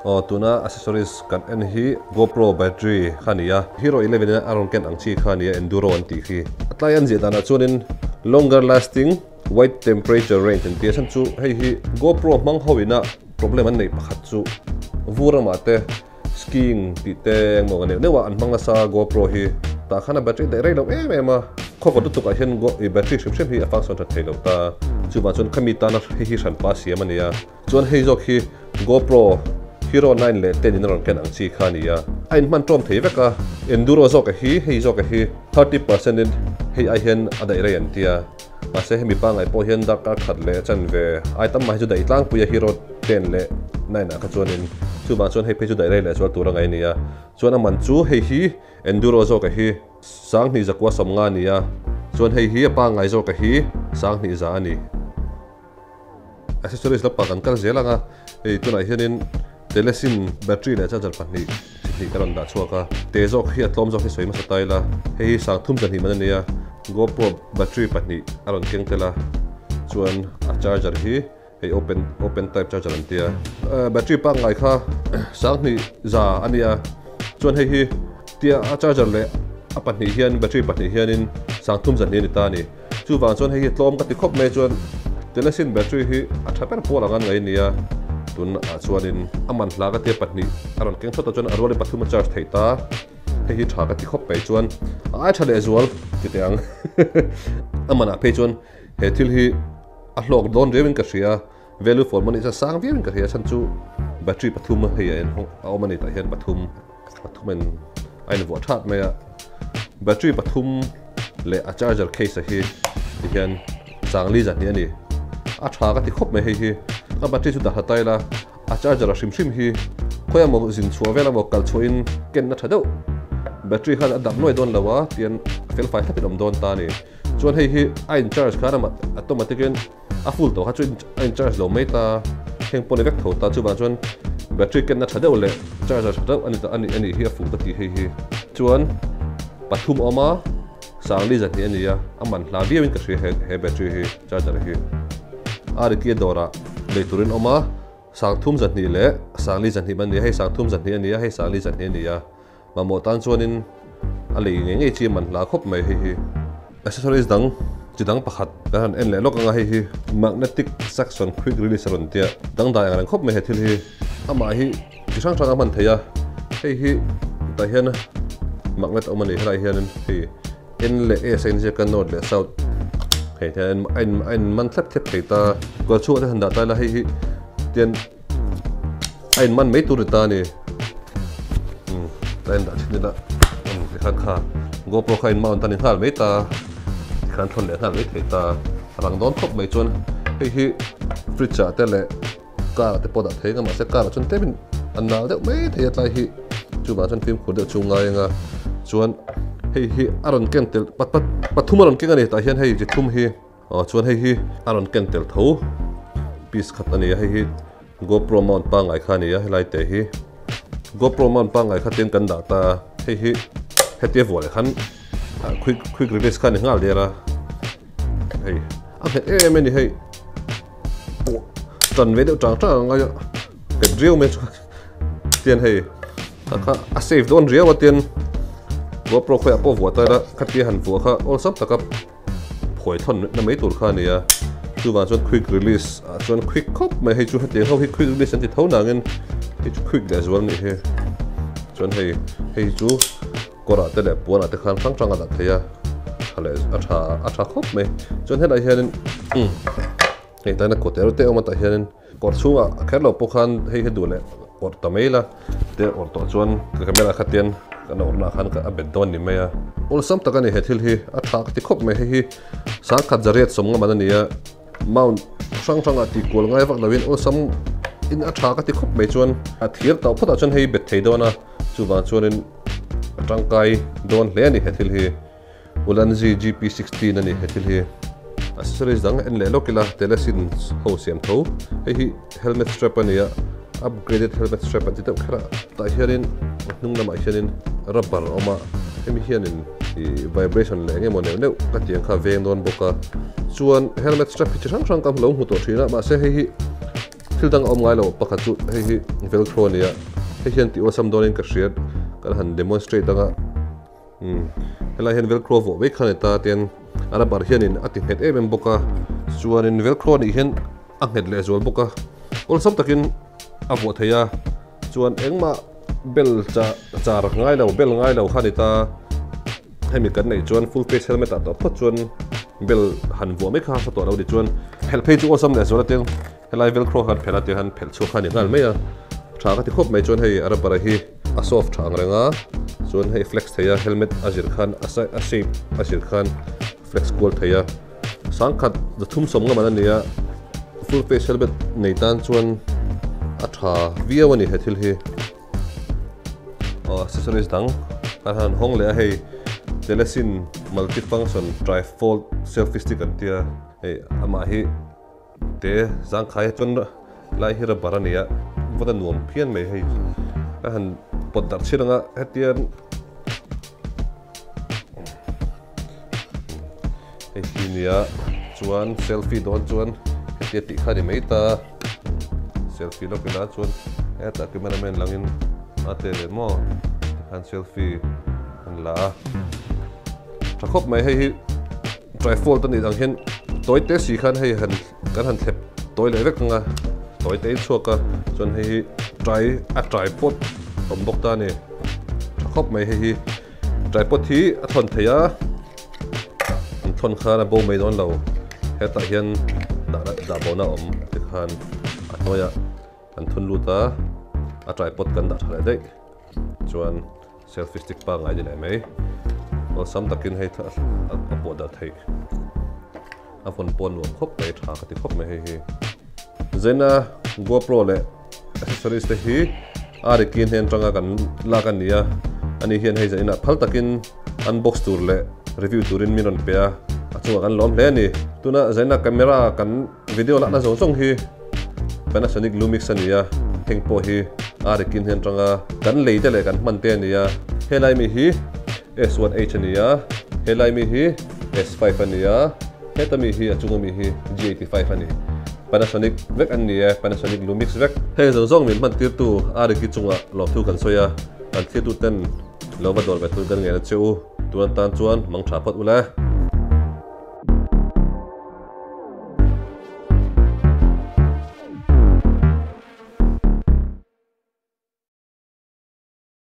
tuna accessories kan en hi GoPro battery khania Hero 11 aron ken angchi khania enduro anti khi atlayan je dana chunin longer lasting wide temperature range and tiasan chu hei hi GoPro mang hoina problem an nei pakhat chu vura mate skiing ti teng mo ne newa an manga sa GoPro hi ta khana battery dai rei lo ema khoko tu ka hian go battery shim hi afang son thelo ta chu ba chun khami ta na hi san pa siam ania chuan hei jok hi GoPro Hero 9 le 10 in ron ken ang chi khania ain man trom thei veka enduro zok hi hei zok hi 30% in hei a hian adai rei an tia ase hemi pa ngai po hian dak ka khat le chan ve ai tam mai chu dai tlang puya Hero 10 le 9 a ka chuanin chu ba chuan hei pe chu dai rei le chuan tur ngai nia chuan man chu hei hi enduro zok hi sang ni zakwa som nga nia chuan hei hi pa ngai zok hi sang ni za ani accessories la pa kan kal zelanga ei tunai hianin telesin battery le charger pani hi karon da chuaka te jok hi atlom jok hi soima sataila hei sang thum jan hi manania GoPro battery pani aron kengtela chuan a charger hi hei open type charger antia battery pa ngai kha sang ni za ania chuan hei hi tia a charger le a pani hian battery pani hianin sang thum jan ni ta ni chu wang chuan hei tlom ka ti khop me chuan telesin battery hi a thaper po langan ngai nia tun a chuanin aman hla ka te patni aron keng thota chuan arwale pathuma charge theita hei tha ka ti khop pe chuan ai thale zual ti teang amana pe chuan he thil hi a hlok don rewin ka ria value for money sa sang viewin ka ria chan chu battery pathum hei en au mani ta hian pathumen ain vo that me battery pathum le a charger case hi hian changli jan ni ani a tha ka ti khop me hei hi a battery chu da hatai la a charger a shim hi khoya mo zin chhuwa vela mo kal chuin ken na thado battery khan adam noi don lawa tian fel fai thapin om don ta ni chuan hei hi a in charge khana automatic in a full to ha chuin a in charge lo mai ta heng pon vek tho ta chu ba chuan battery ken na thado le charger thado ani hi a full ta ti hei hi chuan pathum oma sangli jan hi ania aman hla viewin ka he battery hi charger hi ar ki dora leiturin oma sangthum jan ni le sangli jan hi man ni hei sangthum jan ni ania hei sangli jan ni ania mamo tan chuanin ali nge chi man la khop mai hi accessories dang chidang pakhat kan en le lok anga hi magnetic suction quick release ron tia dang da ang khop mai he thil hi ama hi chisang chang man theya hei ta hian magnet omani helai hian hi en le e sen je kan nod le south hei then ein man thlap thep theita ko chu ta handa ta la hei tian ein man mei tur ta ni ten da chini la khan kha GoPro khain mount tan hal mei ta khan thon le hal mei theita rang don khop mai chon hei fridge te le ka te poda thega ma se ka chon te bin anal de mei thei tlai hi chu ba chon film khur de chu ngai nga chuan hei aron kentel pathum aron keng ani ta hian hei thum hi chuan hei aron kentel tho piece khat ani hei GoPro mount pa ngai kha ni helai te hi GoPro mount pa ngai kha ten kan da ta hei hetie vole khan quick release khan ngal dera hei a he meni hei tan ve de chang ngai ke drill me tian hei kha a save don ria wa tian GoPro khoya po vua ta khati han vua kha all sap taka phoi thon na mei tur kha nia chu wa chon quick release chon quick cop mai hei chu hati ho hi quick release an ti thau na ngen hi chu quick as well ni he chon hei chu kora te le puan ate khan phang changa da theya khale atha khop me chon he lai hian hei ta na ko te te oma ta hian kor chunga kherlo po khan hei he dule or ta maila te or to chon camera khatian kana orna khan ka abet don ni meya ol sam taka ni he thil hi a thak ti khop me hi sang khat zariat som nga manania mount sang ati kol ngai vak lawin ol sam in a thak ti khop me chuan a thir taw phota chon hei bet thei dona chu wa chuan in atangkai don le ni he thil hi Ulanzi GP16 ani he thil hi accessories dang en le lokila telesin ho siam tho hei helmet strap ania upgraded helmet strap ati ta khara ta hianin nung lama hianin rubber oma hemi hianin vibration le nge mo ne ka tiang kha veng don boka chuan helmet strap hi chang kam lo mu to thina ma se hei thil dang om ngai lo pakhat chu hei velcro nia hei hian ti osam donin ka hriat kan han demonstrate anga helai hian velcro vo ve khan ta ten ara bar hianin ati het em boka chuanin velcro ni hian a het le zol boka ol sam takin a vo theya chuan engma bel char ngai lo bel ngai lo khani ta hemi kan nei chuan full face helmet to phot chuan bel han vo me kha sa to lo di chuan hel phei chu osam le zol ateng helai velcro han phela te han phel chu khani ngal meya tha ka ti khop mai chuan hei ara bara hi a soft thang renga chuan hei flex theya helmet azir khan a shape azir khan flex gold theya sangkhat the thum som nga manania full face helmet nei tan chuan a tha viawani hethil hi accessories dang kan han hong le hei telesin multifunction trifold selfie stick an tia hei ama hi te zang khai chon lai hira barania voda nuam phian mai hei han pot dar chiranga hetian hei hinia chuan selfie don chuan hetia ti khani mai ta selfie lo kila chuan eta cameraman langin ate le mo han selfie an la thakop mai hei trifold ani dang hian toy te si khan hei han kan han thep toy le vek nga toy te chuaka chuan hei tripod om bok ta ni thakop mai hei tripod hi a thon theya an thon khana bo mai don lo heta hian da bona om te khan atoya an thun luta a tripod kan da thale dei chuan selfie stick pa ngai le mai ol sam takin hei tha a boda thei a phone pon nuam khop mai tha ka ti khop mai hei zena GoPro le accessories te hi ari kin hen tanga kan la kan nia ani hian hei zaina phal takin unbox tur le review turin minon pe a chu kan lom hle ni tuna zaina camera kan video la na zong hi Panasonic Lumix ania hengpo hi ari kin hen tanga kan leite le kan man te ania helai mi hi S1H ania helai mi hi S5 ania heta mi hi achunga mi hi G85 ani Panasonic vek ania Panasonic Lumix vek hei zong min man tir tu ari ki chunga lo thu kan soya an thi tu ten lo va dol ve tu kan nge na cheu tuan tan chuan mang tha pat ula